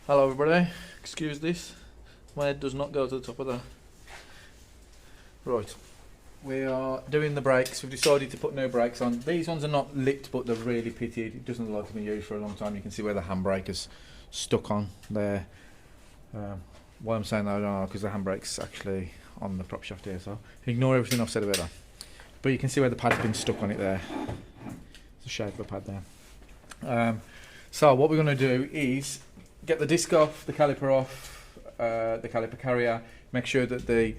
Hello everybody, excuse this, my head does not go to the top of that. Right, we are doing the brakes. We've decided to put new brakes on. These ones are not licked but they're really pitted. It doesn't look like they've been used for a long time. You can see where the handbrake is stuck on there. Why I'm saying that I don't know, because the handbrake's actually on the prop shaft here, so ignore everything I've said about that. But you can see where the pad's been stuck on it there. It's the shape of the pad there. So what we're going to do is get the disc off, the caliper off, the caliper carrier, make sure that the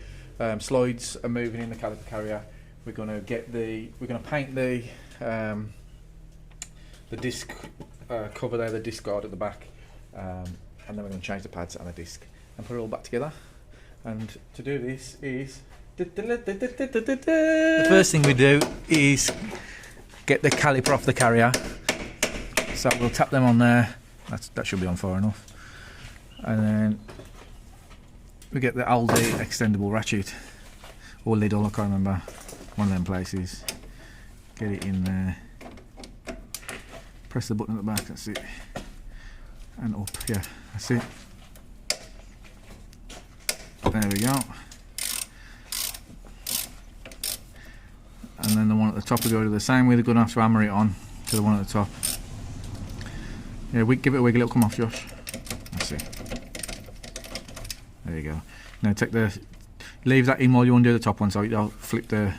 slides are moving in the caliper carrier. We're going to paint the disc cover there, the disc guard at the back, and then we're going to change the pads and the disc and put it all back together. And to do this is the first thing we do is get the caliper off the carrier. So we'll tap them on there. That should be on far enough. And then we get the Aldi extendable ratchet, or Lidl, I can't remember, one of them places. Get it in there. Press the button at the back, that's it. And up, yeah, that's it. There we go. And then the one at the top will go to the same way. They're going to have to hammer it on to the one at the top. Yeah, give it a wiggle, it'll come off, Josh. That's it. There you go. Now leave that in while you undo the top one, so you'll flip the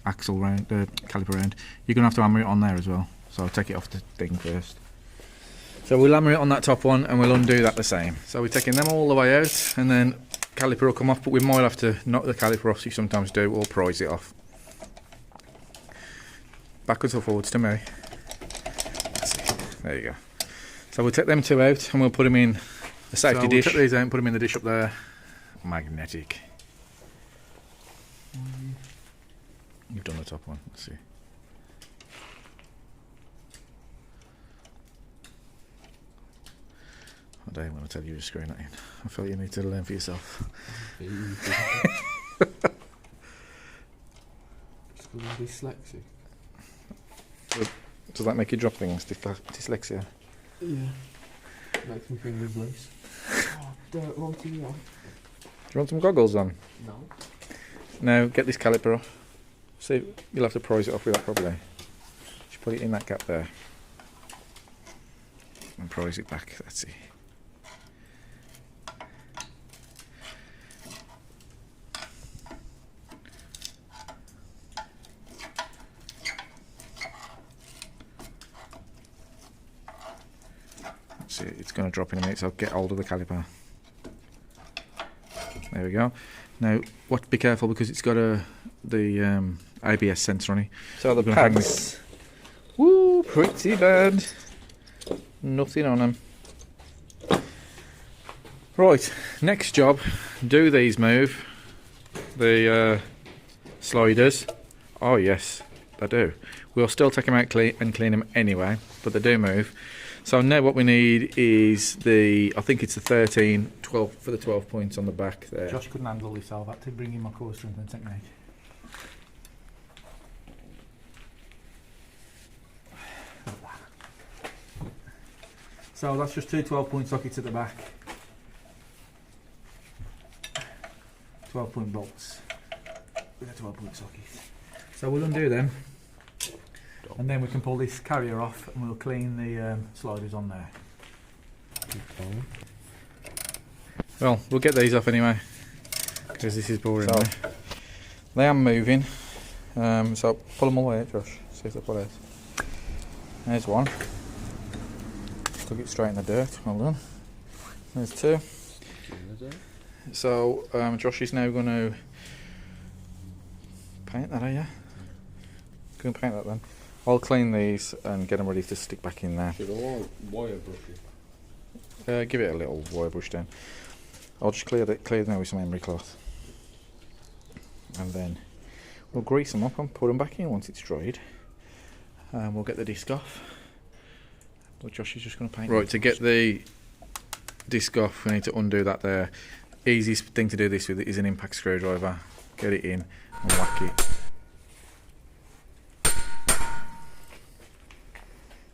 axle round, the caliper round. You're going to have to hammer it on there as well, so I'll take it off the thing first. So we'll hammer it on that top one and we'll undo that the same. So we're taking them all the way out, and then caliper will come off, but we might have to knock the caliper off, so you sometimes do, or prise it off. Backwards or forwards to me. That's it. There you go. So we'll take them two out and we'll put them in a safety dish. We'll take these out and put them in the dish up there. Magnetic. You've done the top one. Let's see. I don't want to tell you to screen that in. I feel you need to learn for yourself. Dyslexic. Does that make you drop things? Dyslexia? Yeah. Makes me think of place. Oh, don't want to. Do you want some goggles on? No. Now get this caliper off. See, you'll have to prise it off with that probably. Just put it in that gap there. And prise it back, that's it. See, it's going to drop in a minute, so I'll get hold of the caliper. There we go. Now, be careful because it's got the ABS sensor on it. So the pads, woo, pretty bad. Nothing on them. Right, next job. Do these move? The sliders. Oh yes, they do. We'll still take them out and clean them anyway, but they do move. So now what we need is I think it's the 13, 12 for the 12 points on the back there. Josh couldn't handle this, so I've had to bring in my core strength and technique. So that's just two 12-point sockets at the back. 12-point bolts with a 12-point socket. So we'll undo them. And then we can pull this carrier off and we'll clean the sliders on there. Okay. Well, we'll get these off anyway, because this is boring. So, they are moving, so pull them all the way out, Josh. See if they pull out. There's one. Took it straight in the dirt, well done. There's two. So Josh is now going to paint that, are you? Go and paint that then. I'll clean these and get them ready to stick back in there. Should I wire brush it? Give it a little wire brush down. I'll just clear them with some emery cloth. And then we'll grease them up and put them back in once it's dried. And we'll get the disc off. But Josh is just going to paint. Right, to get the disc off, we need to undo that there. Easiest thing to do this with is an impact screwdriver. Get it in and whack it.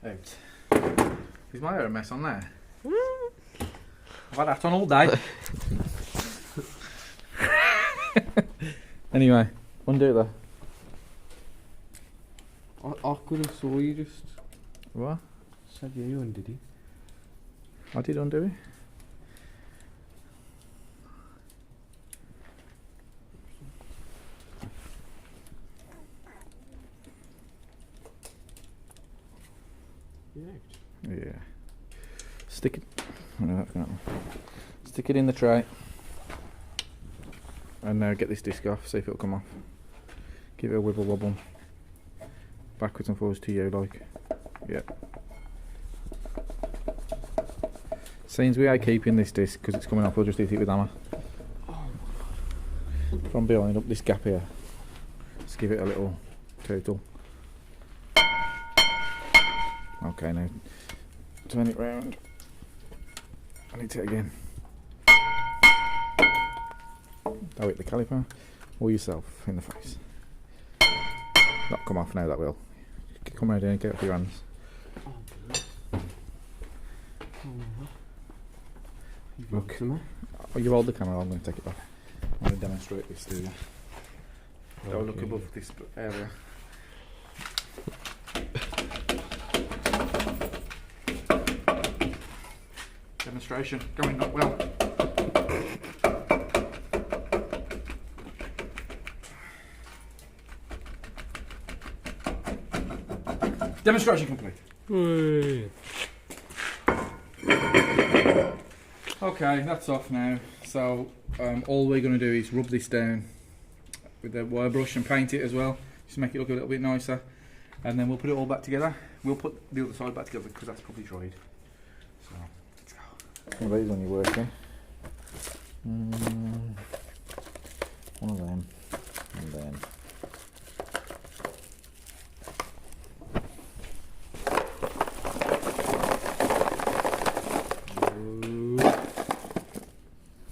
Out. Is my hair a mess on there? I've had that on all day. Anyway, undo it there. I could have saw you just What? said yeah, you undid it. I did undo it. Yeah. Yeah. Stick it. No, that's not. Stick it in the tray. And now get this disc off, see if it'll come off. Give it a wibble wobble. Backwards and forwards to you, like. Yep. Seems we are keeping this disc because it's coming off, we'll just hit it with hammer. From behind, up this gap here. Just give it a little total. Okay, now turn it round. And hit it again. Throw it the caliper or yourself in the face. Not come off now, that will. Come around here and get off your hands. Look. Oh, you hold the camera, I'm going to take it back. I'm going to demonstrate this to you. Don't look above this area. Demonstration going not well. Demonstration complete. Whee. Okay, that's off now. So all we're going to do is rub this down with the wire brush and paint it as well, just make it look a little bit nicer. And then we'll put it all back together. We'll put the other side back together because that's probably dried. So let's go. One of these when you're working. One of them, and then.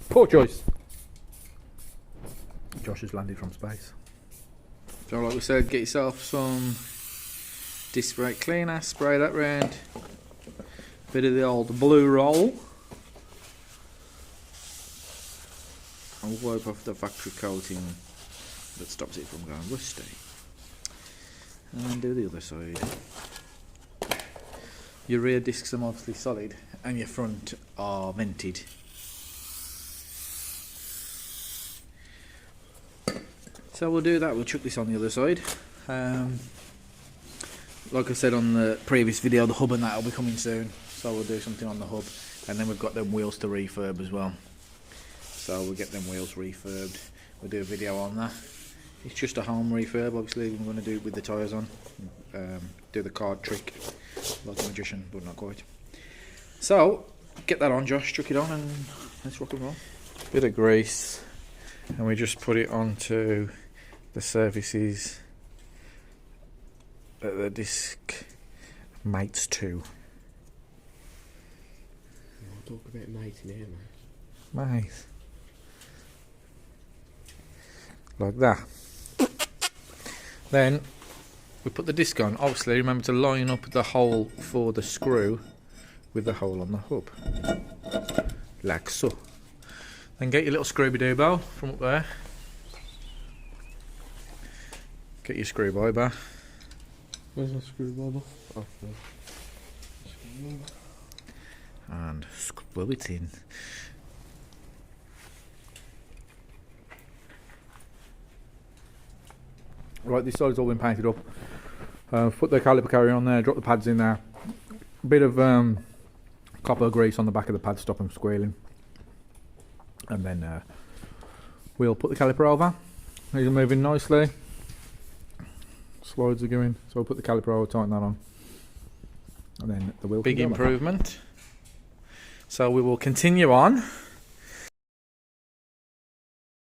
Poor choice. Josh has landed from space. So like we said, get yourself some disc brake cleaner, spray that round. Bit of the old blue roll. And wipe off the factory coating that stops it from going rusty. And then do the other side. Your rear discs are mostly solid and your front are vented. So we'll do that, we'll chuck this on the other side. Like I said on the previous video, the hub and that will be coming soon. So we'll do something on the hub. And then we've got them wheels to refurb as well. So we'll get them wheels refurbed. We'll do a video on that. It's just a home refurb, obviously. We're going to do it with the tyres on. Do the card trick. Like a magician, but not quite. So, get that on, Josh. Chuck it on and let's rock and roll. Bit of grease. And we just put it onto the surfaces that the disc mates to. We'll talk about mating here, mate. Mate. Like that. Then we put the disc on. Obviously, remember to line up the hole for the screw with the hole on the hub. Like so. Then get your little Scooby-Doo bow from up there. Get your screw bar. Where's my screwdriver? Oh, no. And screw it in. Right, this side's all been painted up. Put the caliper carrier on there, drop the pads in there. A bit of copper grease on the back of the pad to stop them squealing. And then we'll put the caliper over. These are moving nicely. Slides are going, so we'll put the caliper over, tighten that on. And then the wheel. Big improvement. So we will continue on